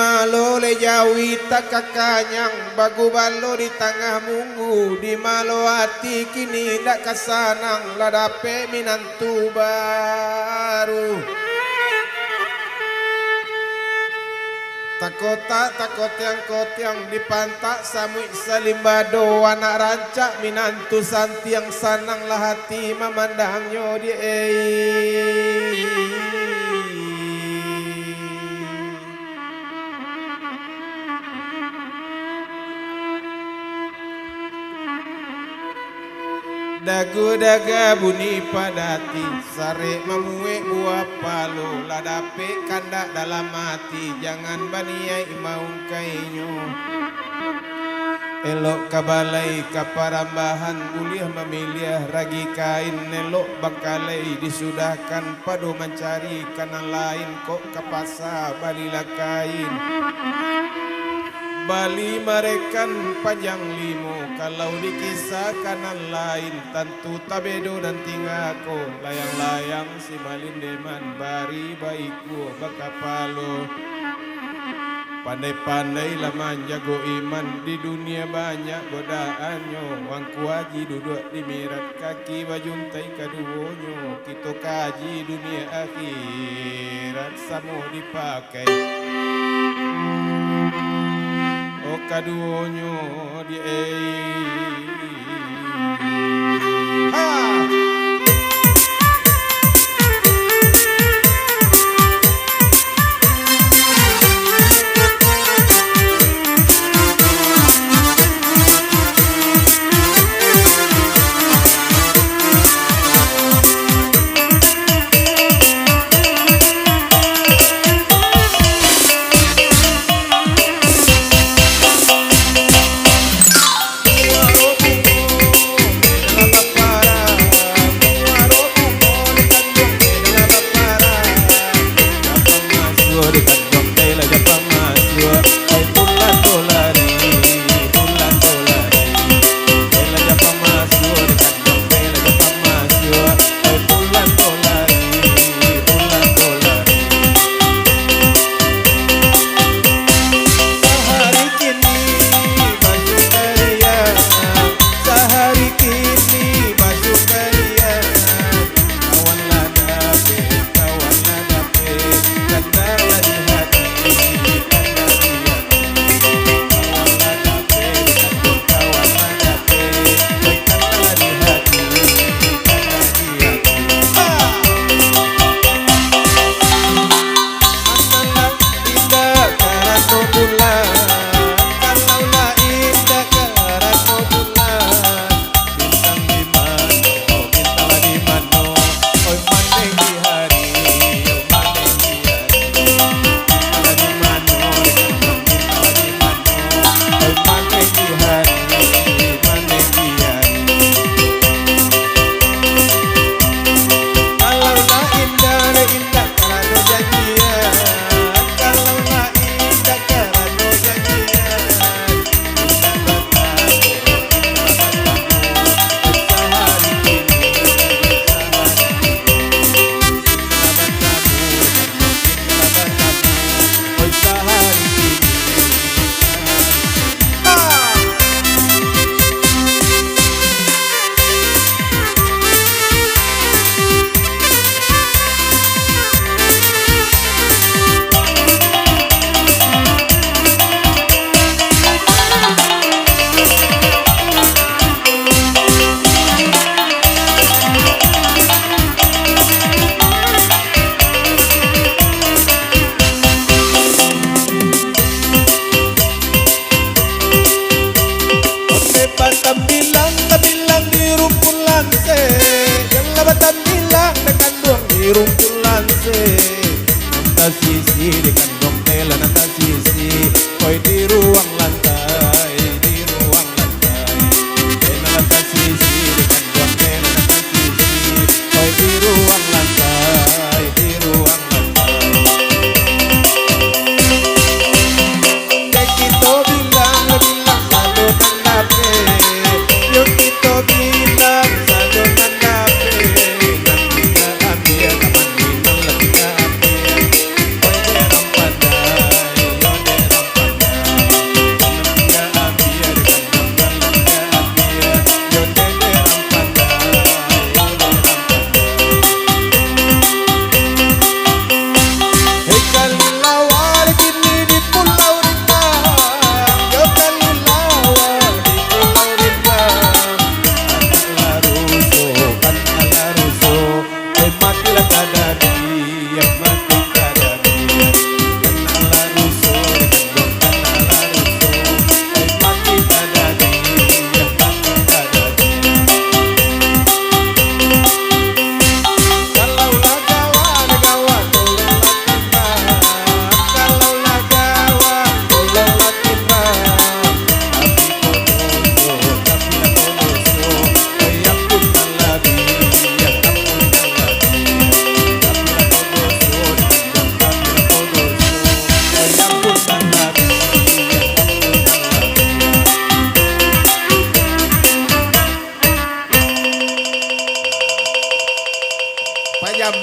malo le jawi tak kakanyang bagu balo di tengah munggu di malo hati kini dak kasanang ladape minantu baru takot yang dipantak samui salimbado anak rancak minantu santi yang sanang lah hati memandangnya di dagu daga bunyi padati sare memuek buah palu ladape kandak dalam hati jangan baniai mau kainyo elok kabalai kaparambahan kuliah memilih ragi kain elok bangkalai disudahkan padu mencari kanan lain kok kapasa balilah kain Bali merekan panjang limu kalau dikisah kanan lain tentu tabedo dan tingako layang-layang si malin deman bari baiku bakapalo pandai-pandai laman jago iman di dunia banyak godaannya wangku haji duduk di mirat kaki bajuntai kaduonyo kita kaji dunia akhirat samo dipakai kaduonyo di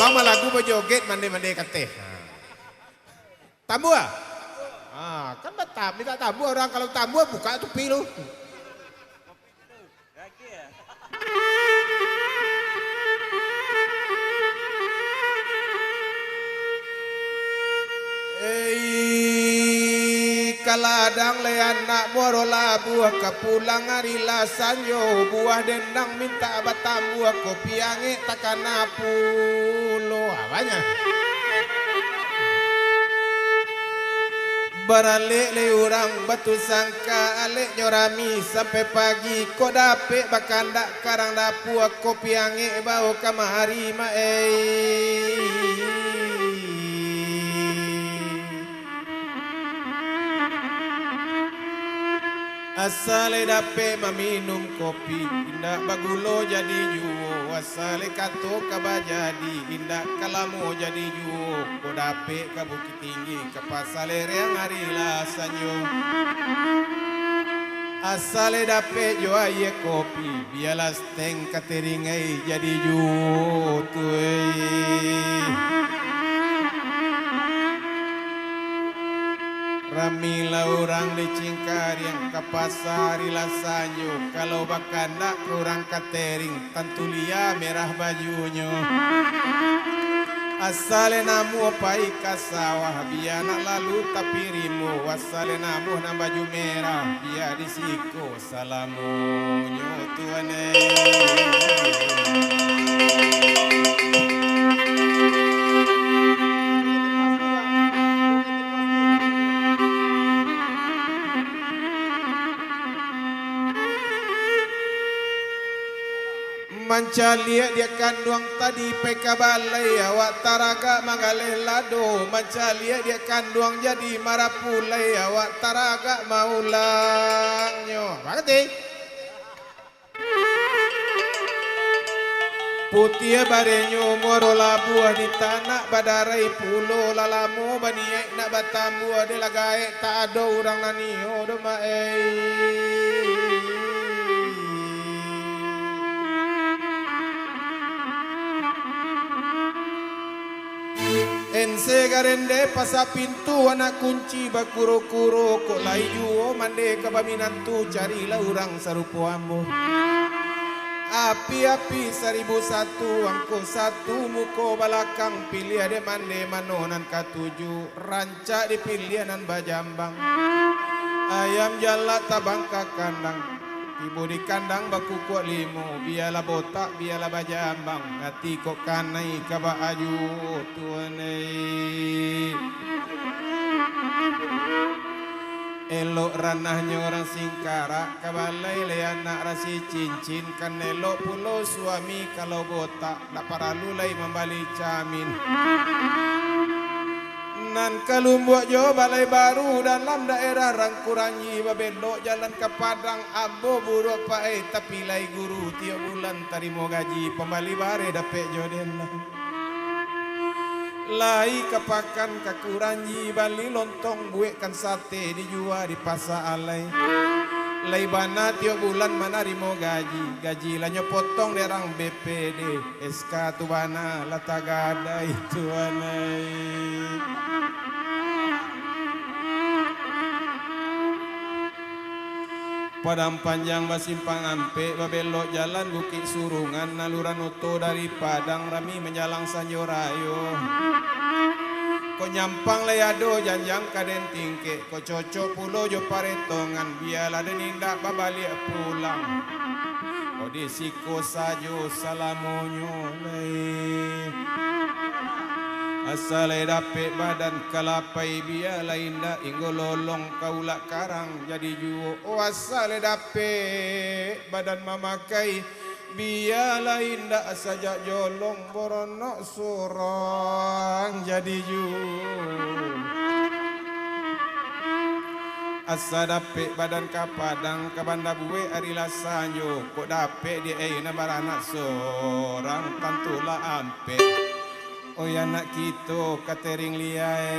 abang mah lagu berjoget mandi-mandi kateh. Tamu ah? Kan betam, minta tamu orang kalau tamu buka tuh pilu. Kaladang le anak borola buah kapulang hari lasanyo buah dendang minta batam buah kopi ange takana pulo apanya barale le orang batu sangka ale nyorami sampai pagi kok dapet bakanda karang dapua kopi ange bau kamari ma asale dape meminum kopi indah bagulo jadi juo asale kato kaba jadi indah kalamu jadi juo ko dape ka Bukit Tinggi ke pasale reang hari lasanyo asale dape jo aye kopi bialas teng kateringai jadi juo tuh Ramila orang di Cingkar yang ke pasar ilasanyo kalau bakanda kurang catering tentu lia merah bajunya asale namu pai kasawah biana lalu tapi rimu asale namu na baju merah biar disiko salamunyo tuane Mancalia dia kanduang tadi peka balai awak taraga mangaleh lado mancalia dia kanduang jadi marapulai awak taraga maulangnya berarti putih barenyo morola buah di tanah badarai pulo lalamu baniai nak batamu ada lagai tak ada orang nanio do mae Ense garende pasa pintu anak kunci bakuro-kuro kok lai juo mande kabaminantu carilah orang sarupo ambo api-api 1001 angko 1 muko balakang pilih ade mande manonan katuju rancak di pilihanan bajambang ayam jala tabang kandang ibu di kandang baku kuat limo biala botak biala bajambang hati kok kanai kaba aju tuanai elok ranahnya orang Singkara kabalai le anak rasi cincin kan elok pulau suami kalau botak tak paralu lai membali camin nan kalumbuak jo balai baru dalam daerah Rangkuranyi babelok jalan ke Padang ambo buruk pae tapi lai guru tiap bulan tarimo gaji pembali bare dapet joden lai kepakan ke Kuranyi bali lontong buekkan sate dijual di pasar alai lai bana tiap bulan mana rimo gaji lanyo potong derang BPD SK tu bana latagada itu anai Padang panjang basimpang ampe babelok jalan Bukit Surungan naluran oto dari Padang rami menjalang Sanjorayo ko nyampang layado janjang kaden tingke ko cocok pulo jo paretongan biala den indak babalik pulang ko disiko sajo salamonyo lai asale dapet badan kalapai biala indah inggo lolong kaula karang jadi juo oh asale dapet badan mamakai biala indah saja jolong borono surang jadi juo asa dapet badan kapadang kabanda buwe ari lasanyo kok dapet dia na baranak sorang tantula ampe oh ya nak kita catering liai